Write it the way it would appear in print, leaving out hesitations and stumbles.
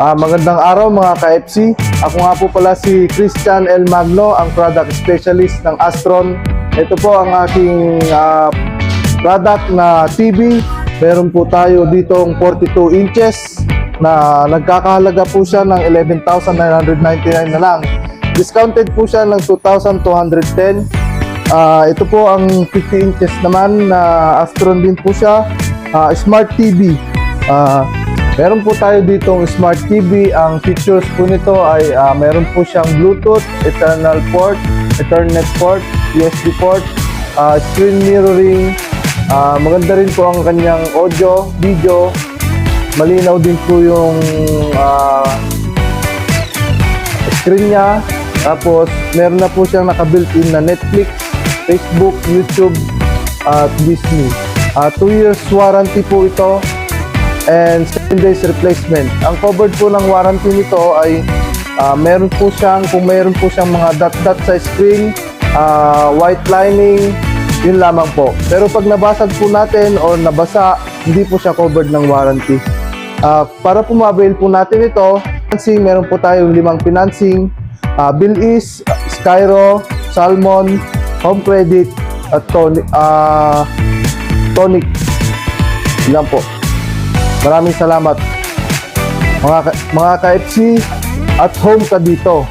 Magandang araw mga ka-FC. Ako nga po pala si Christian L. Magno, ang product specialist ng Astron. Ito po ang aking product na TV. Meron po tayo ditong 42 inches na nagkakahalaga po siya ng 11,999 na lang. Discounted po siya ng 2,210. Ito po ang 50 inches naman na Astron din po siya. Smart TV. Meron po tayo ditong Smart TV. Ang features po nito ay meron po siyang Bluetooth, Ethernet port, USB port, screen mirroring. Maganda rin po ang kanyang audio, video. Malinaw din po yung screen niya. Tapos meron na po siyang naka-built-in na Netflix, Facebook, YouTube at Disney. 2 years warranty po ito and 7 days replacement. Ang covered po ng warranty nito ay meron po siyang, kung meron po siyang mga dot-dot sa screen, white lining, yun lamang po. Pero pag nabasag po natin o nabasa, hindi po siya covered ng warranty. Para po ma-avail po natin ito, financing, meron po tayong 5 financing, Bilis, Skyro, Salmon, Home Credit at Tonic. Yan po. Maraming salamat mga ka-FC, at home ka dito.